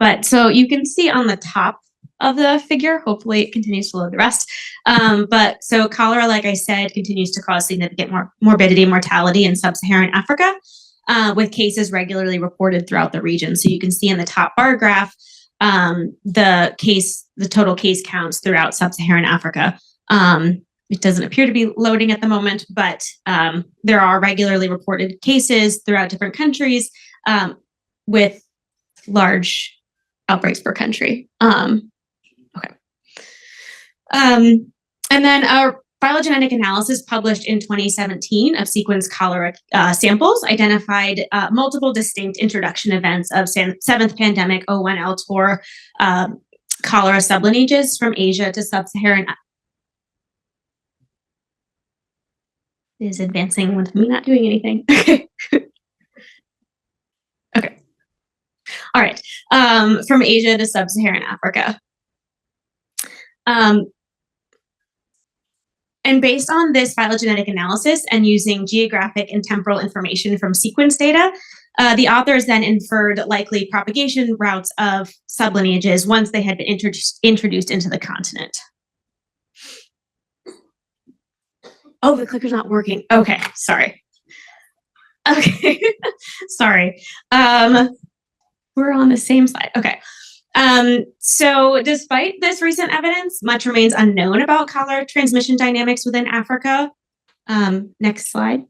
But so you can see on the top of the figure, hopefully it continues to load the rest. But so cholera, like I said, continues to cause significant morbidity and mortality in sub-Saharan Africa, with cases regularly reported throughout the region. So you can see in the top bar graph, the total case counts throughout sub-Saharan Africa. It doesn't appear to be loading at the moment, but there are regularly reported cases throughout different countries with large outbreaks per country. Okay. And then a phylogenetic analysis published in 2017 of sequenced cholera samples identified multiple distinct introduction events of seventh pandemic O1L-TOR cholera sublineages from Asia to sub-Saharan. It is advancing with me not doing anything. Okay. All right. From Asia to sub-Saharan Africa. And based on this phylogenetic analysis and using geographic and temporal information from sequence data, the authors then inferred likely propagation routes of sublineages once they had been introduced into the continent. Oh, the clicker's not working. Okay, sorry. Okay, sorry. We're on the same slide. Okay. So despite this recent evidence, much remains unknown about cholera transmission dynamics within Africa. Next slide.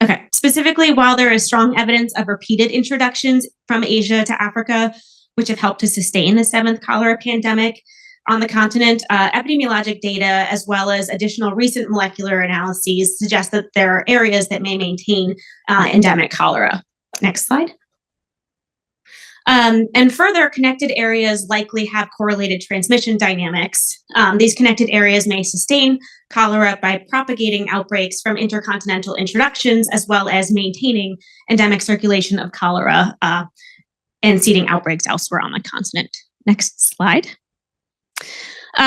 Okay, specifically, while there is strong evidence of repeated introductions from Asia to Africa, which have helped to sustain the seventh cholera pandemic on the continent, epidemiologic data, as well as additional recent molecular analyses, suggest that there are areas that may maintain endemic cholera. Next slide. And further, connected areas likely have correlated transmission dynamics. These connected areas may sustain cholera by propagating outbreaks from intercontinental introductions, as well as maintaining endemic circulation of cholera and seeding outbreaks elsewhere on the continent. Next slide.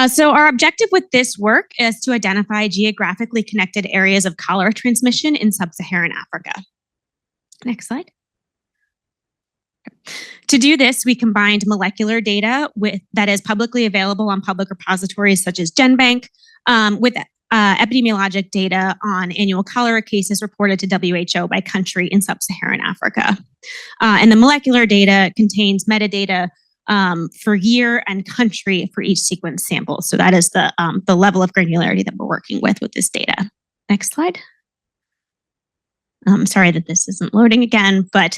So our objective with this work is to identify geographically connected areas of cholera transmission in sub-Saharan Africa. Next slide. To do this, we combined molecular data that is publicly available on public repositories such as GenBank with epidemiologic data on annual cholera cases reported to WHO by country in sub-Saharan Africa. And the molecular data contains metadata for year and country for each sequence sample. So that is the level of granularity that we're working with this data. Next slide. Sorry that this isn't loading again, but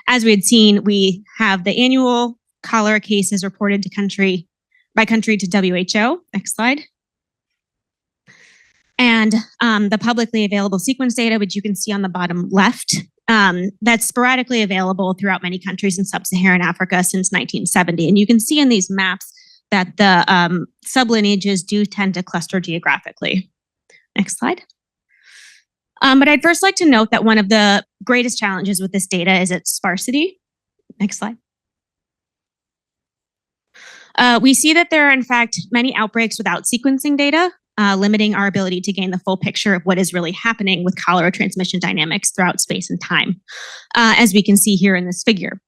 as we had seen, we have the annual cholera cases reported to country to WHO. Next slide. And the publicly available sequence data, which you can see on the bottom left, that's sporadically available throughout many countries in sub-Saharan Africa since 1970. And you can see in these maps that the sublineages do tend to cluster geographically. Next slide. But I'd first like to note that one of the greatest challenges with this data is its sparsity. Next slide. We see that there are, in fact, many outbreaks without sequencing data, limiting our ability to gain the full picture of what is really happening with cholera transmission dynamics throughout space and time, as we can see here in this figure.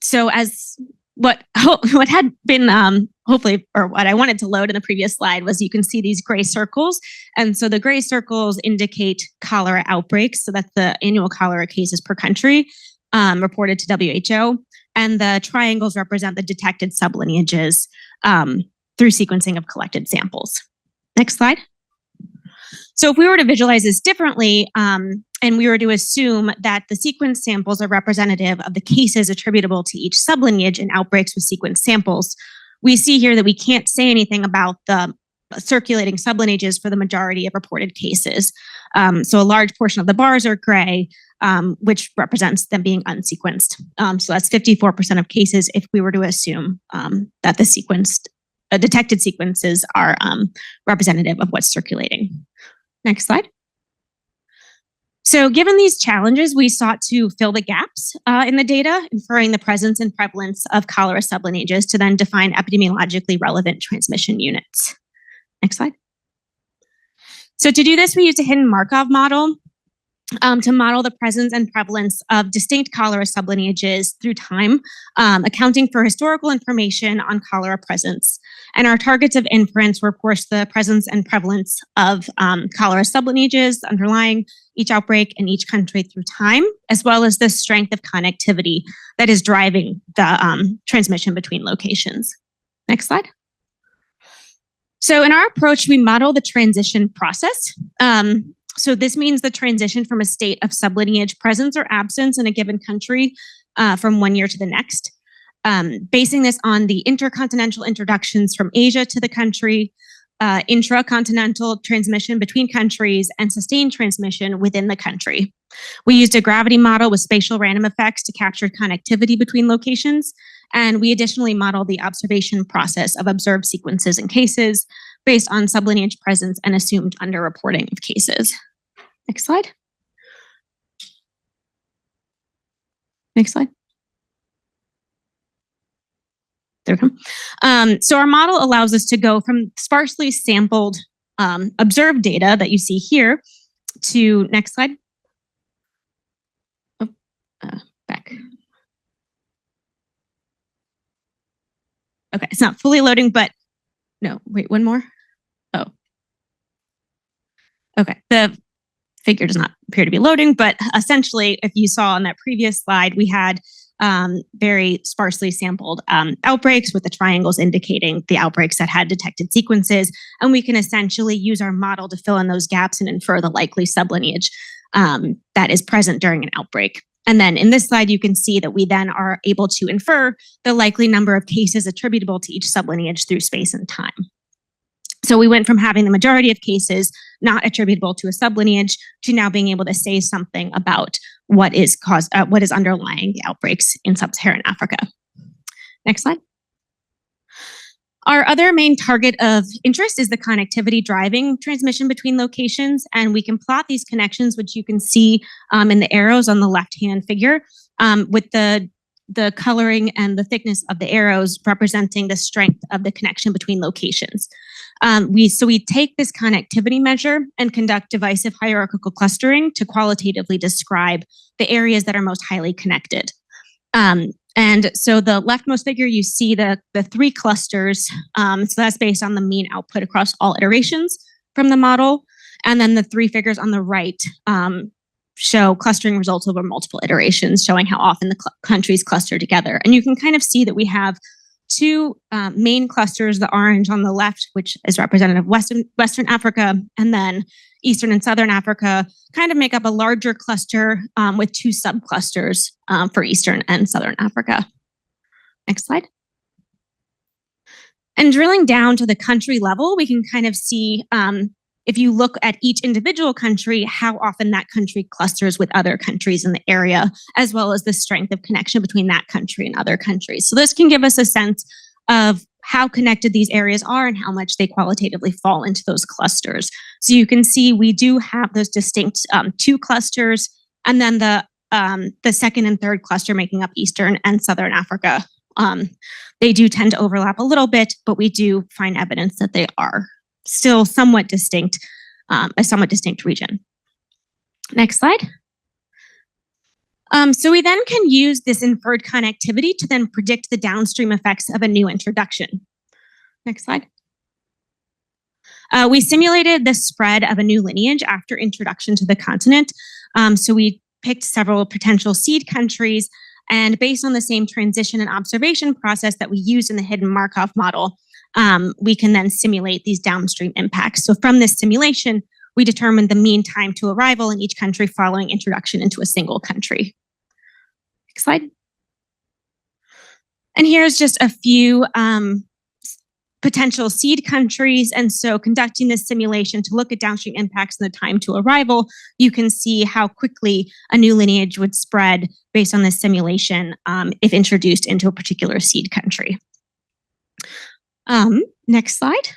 So as what had been hopefully, or what I wanted to load in the previous slide was you can see these gray circles. And so the gray circles indicate cholera outbreaks. So that's the annual cholera cases per country reported to WHO. And the triangles represent the detected sublineages through sequencing of collected samples. Next slide. So if we were to visualize this differently, and we were to assume that the sequence samples are representative of the cases attributable to each sublineage in outbreaks with sequence samples, we see here that we can't say anything about the circulating sublineages for the majority of reported cases. So a large portion of the bars are gray, which represents them being unsequenced. So that's 54% of cases if we were to assume that the detected sequences are representative of what's circulating. Next slide. So given these challenges, we sought to fill the gaps in the data, inferring the presence and prevalence of cholera sublineages to then define epidemiologically relevant transmission units. Next slide. So to do this, we used a hidden Markov model to model the presence and prevalence of distinct cholera sublineages through time, accounting for historical information on cholera presence. And our targets of inference were, of course, the presence and prevalence of cholera sublineages underlying each outbreak in each country through time, as well as the strength of connectivity that is driving the transmission between locations. Next slide. So in our approach, we model the transition process. So this means the transition from a state of sublineage presence or absence in a given country from one year to the next, basing this on the intercontinental introductions from Asia to the country, intracontinental transmission between countries, and sustained transmission within the country. We used a gravity model with spatial random effects to capture connectivity between locations, and we additionally modeled the observation process of observed sequences and cases based on sublineage presence and assumed underreporting of cases. Next slide. Next slide. There we go. So our model allows us to go from sparsely sampled observed data that you see here to, next slide. Oh, back. Okay, it's not fully loading, but no, wait, one more. Oh. Okay, the figure does not appear to be loading, but essentially, if you saw on that previous slide, we had very sparsely sampled outbreaks with the triangles indicating the outbreaks that had detected sequences. And we can essentially use our model to fill in those gaps and infer the likely sublineage that is present during an outbreak. And then in this slide, you can see that we then are able to infer the likely number of cases attributable to each sublineage through space and time. So we went from having the majority of cases not attributable to a sublineage to now being able to say something about what is underlying the outbreaks in sub-Saharan Africa. Next slide. Our other main target of interest is the connectivity driving transmission between locations, and we can plot these connections, which you can see in the arrows on the left-hand figure, with the coloring and the thickness of the arrows representing the strength of the connection between locations. We take this connectivity measure and conduct divisive hierarchical clustering to qualitatively describe the areas that are most highly connected. And so the leftmost figure, you see the three clusters. So that's based on the mean output across all iterations from the model. And then the three figures on the right show clustering results over multiple iterations, showing how often the countries cluster together. And you can kind of see that we have two main clusters, the orange on the left, which is representative of Western Africa, and then Eastern and Southern Africa kind of make up a larger cluster with two subclusters for Eastern and Southern Africa. Next slide. And drilling down to the country level, we can kind of see, if you look at each individual country, how often that country clusters with other countries in the area, as well as the strength of connection between that country and other countries. So this can give us a sense of how connected these areas are and how much they qualitatively fall into those clusters. So you can see we do have those distinct two clusters, and then the second and third cluster making up Eastern and Southern Africa. They do tend to overlap a little bit, but we do find evidence that they are still somewhat distinct, a somewhat distinct region. Next slide. So we then can use this inferred connectivity to then predict the downstream effects of a new introduction. Next slide. We simulated the spread of a new lineage after introduction to the continent. So we picked several potential seed countries, and based on the same transition and observation process that we used in the hidden Markov model, we can then simulate these downstream impacts. So from this simulation, we determined the mean time to arrival in each country following introduction into a single country. Next slide. And here's just a few potential seed countries. And so conducting this simulation to look at downstream impacts and the time to arrival, you can see how quickly a new lineage would spread based on this simulation if introduced into a particular seed country. Next slide.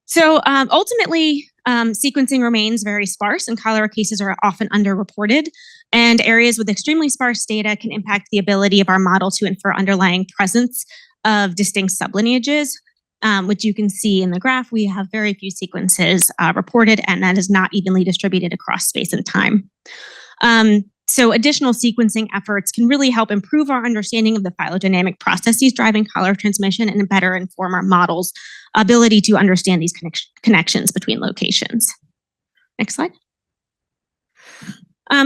So ultimately, sequencing remains very sparse and cholera cases are often underreported, and areas with extremely sparse data can impact the ability of our model to infer underlying presence of distinct sublineages. which you can see in the graph, we have very few sequences reported, and that is not evenly distributed across space and time. So additional sequencing efforts can really help improve our understanding of the phylogenetic processes driving cholera transmission and better inform our models' ability to understand these connections between locations. Next slide.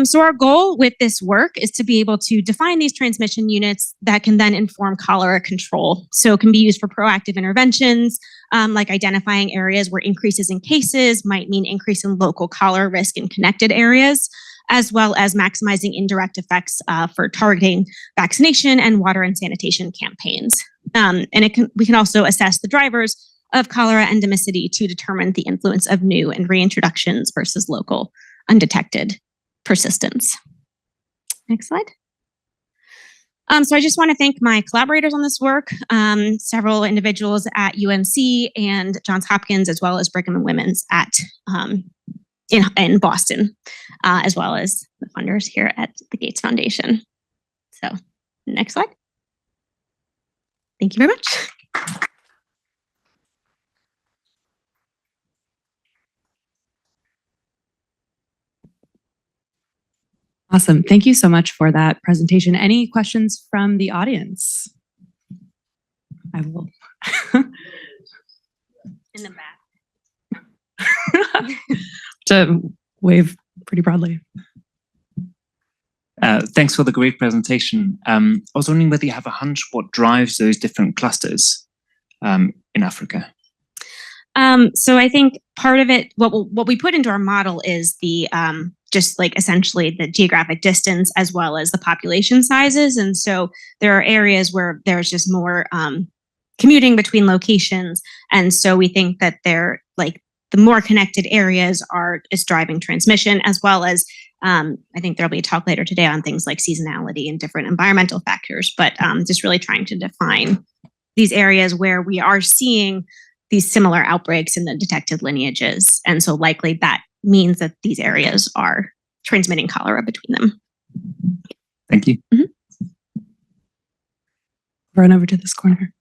So our goal with this work is to be able to define these transmission units that can then inform cholera control. So it can be used for proactive interventions, like identifying areas where increases in cases might mean increase in local cholera risk in connected areas, as well as maximizing indirect effects for targeting vaccination and water and sanitation campaigns. And we can also assess the drivers of cholera endemicity to determine the influence of new and reintroductions versus local undetected persistence. Next slide. So I just want to thank my collaborators on this work, several individuals at UNC and Johns Hopkins, as well as Brigham and Women's at in Boston, as well as the funders here at the Gates Foundation. So next slide. Thank you very much. Awesome. Thank you so much for that presentation. Any questions from the audience? I will. In the back. To wave pretty broadly. Thanks for the great presentation. I was wondering whether you have a hunch what drives those different clusters in Africa. So I think part of it, what we put into our model is the just like essentially the geographic distance as well as the population sizes. And so there are areas where there's just more commuting between locations. And so we think that they're like the more connected areas is driving transmission, as well as I think there'll be a talk later today on things like seasonality and different environmental factors, but just really trying to define these areas where we are seeing these similar outbreaks in the detected lineages. And so likely that means that these areas are transmitting cholera between them. Thank you. Mm-hmm. Run over to this corner.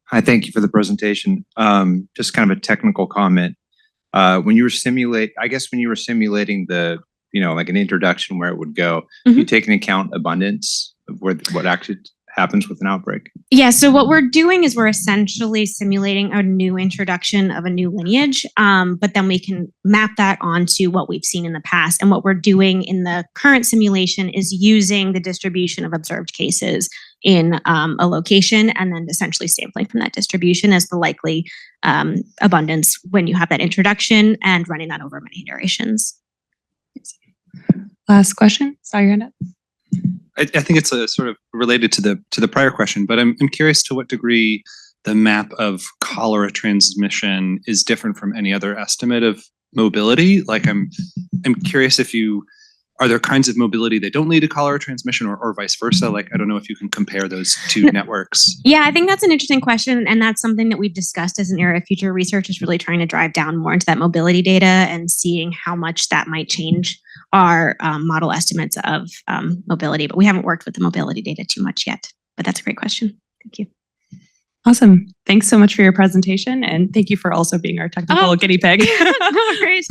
Hi, thank you for the presentation. Just kind of a technical comment. When you were simulating the, like an introduction where it would go, you take into account abundance of what actually happens with an outbreak? Yeah, so what we're doing is we're essentially simulating a new introduction of a new lineage, but then we can map that onto what we've seen in the past. And what we're doing in the current simulation is using the distribution of observed cases in a location and then essentially sampling from that distribution as the likely abundance when you have that introduction and running that over many iterations. Last question. Saw your hand up. I think it's a sort of related to the prior question, but I'm curious to what degree the map of cholera transmission is different from any other estimate of mobility. Like I'm curious are there kinds of mobility that don't lead to cholera transmission or vice versa? Like, I don't know if you can compare those two networks. Yeah, I think that's an interesting question. And that's something that we've discussed as an area of future research, is really trying to drive down more into that mobility data and seeing how much that might change our model estimates of mobility. But we haven't worked with the mobility data too much yet. But that's a great question. Thank you. Awesome. Thanks so much for your presentation. And thank you for also being our technical guinea pig. No worries.